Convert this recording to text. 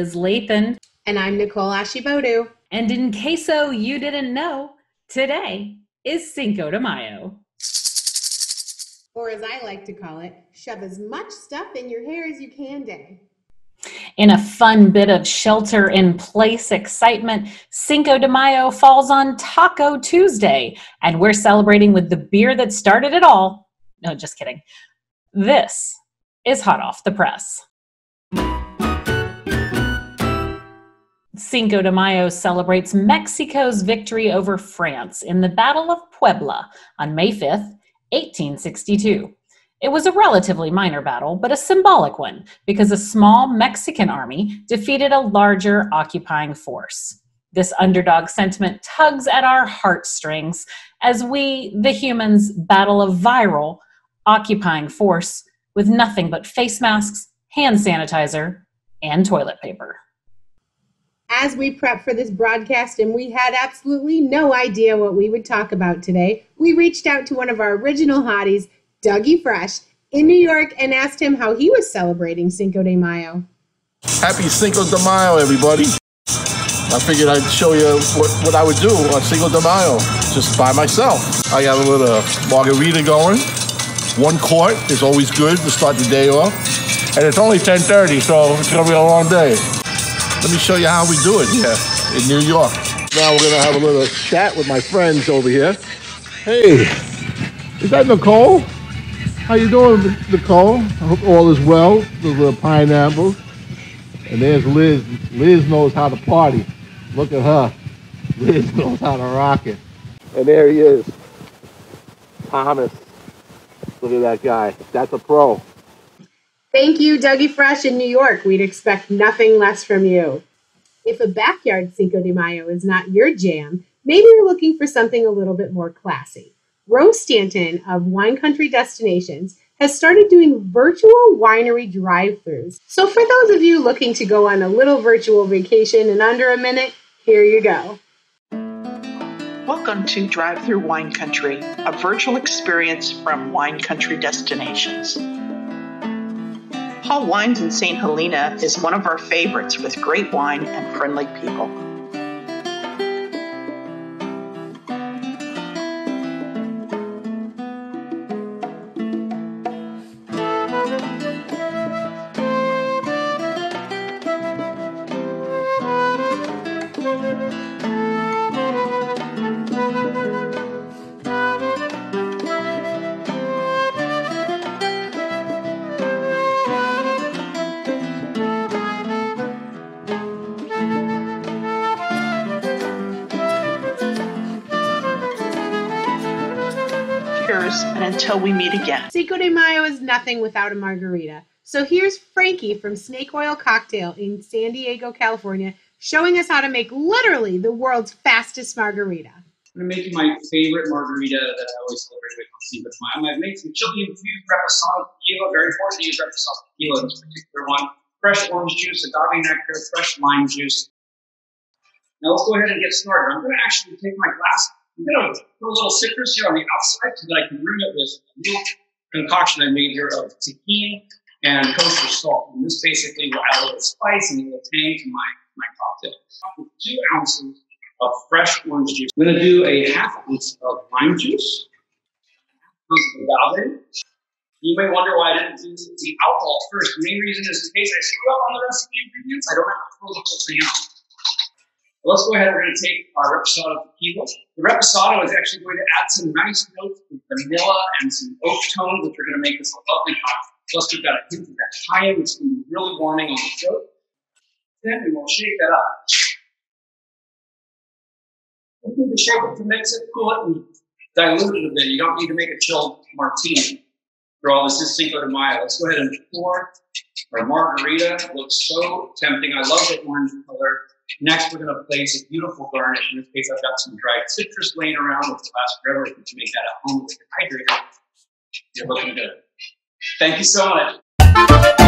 Liz Lathan. And I'm Nicole Ashibodu. And in caso you didn't know, today is Cinco de Mayo. Or as I like to call it, shove as much stuff in your hair as you can day. In a fun bit of shelter-in-place excitement, Cinco de Mayo falls on Taco Tuesday, and we're celebrating with the beer that started it all. No, just kidding. This is Hot Off the Press. Cinco de Mayo celebrates Mexico's victory over France in the Battle of Puebla on May 5th, 1862. It was a relatively minor battle, but a symbolic one, because a small Mexican army defeated a larger occupying force. This underdog sentiment tugs at our heartstrings as we, the humans, battle a viral occupying force with nothing but face masks, hand sanitizer, and toilet paper. As we prep for this broadcast and we had absolutely no idea what we would talk about today, we reached out to one of our original hotties, Dougie Fresh, in New York, and asked him how he was celebrating Cinco de Mayo. Happy Cinco de Mayo, everybody. I figured I'd show you what I would do on Cinco de Mayo, just by myself. I got a little margarita going. 1 quart is always good to start the day off. And it's only 10:30, so it's gonna be a long day. Let me show you how we do it here in New York. Now we're gonna have a little chat with my friends over here. Hey, is that Nicole? How you doing, Nicole? I hope all is well. Those little pineapples. And there's Liz. Liz knows how to party. Look at her. Liz knows how to rock it. And there he is. Thomas. Look at that guy. That's a pro. Thank you, Dougie Fresh in New York. We'd expect nothing less from you. If a backyard Cinco de Mayo is not your jam, maybe you're looking for something a little bit more classy. Rose Stanton of Wine Country Destinations has started doing virtual winery drive-thrus. So for those of you looking to go on a little virtual vacation in under a minute, here you go. Welcome to Drive-Thru Wine Country, a virtual experience from Wine Country Destinations. Hall Wines in St. Helena is one of our favorites with great wine and friendly people. And until we meet again. Cinco de Mayo is nothing without a margarita. So here's Frankie from Snake Oil Cocktail in San Diego, California, showing us how to make literally the world's fastest margarita. I'm going to make you my favorite margarita that I always celebrate with on Cinco de Mayo. I've made some chili infused reposado tequila. Very important to use reposado tequila in this particular one. Fresh orange juice, agave nectar, fresh lime juice. Now let's go ahead and get started. I'm going to actually take my glass. I'm going to put a little citrus here on the outside so that I can bring it with a little concoction I made here of tahini and kosher salt. And this basically will add a little spice and a little tang to my cocktail. With 2 ounces of fresh orange juice. I'm going to do a ½ ounce of lime juice. Of agave. You may wonder why I didn't do the alcohol first. The main reason is in case I screw up on the rest of the ingredients, I don't have to throw the whole thing out. Let's go ahead and we're going to take our reposado tequila. The reposado is actually going to add some nice notes of vanilla and some oak tones, which are going to make this a lovely cocktail. Plus, we've got a hint of that cayenne, which is going to be really warming on the throat. Then we will shake that up. You need to shake it to mix it, cool it, and dilute it a bit. You don't need to make a chilled martini. For all this is Cinco de Mayo. Let's go ahead and pour our margarita. It looks so tempting. I love the orange color. Next, we're going to place a beautiful garnish. In this case, I've got some dried citrus laying around, which will last forever. If you can make that at home with a hydrator, you're looking good. Thank you so much.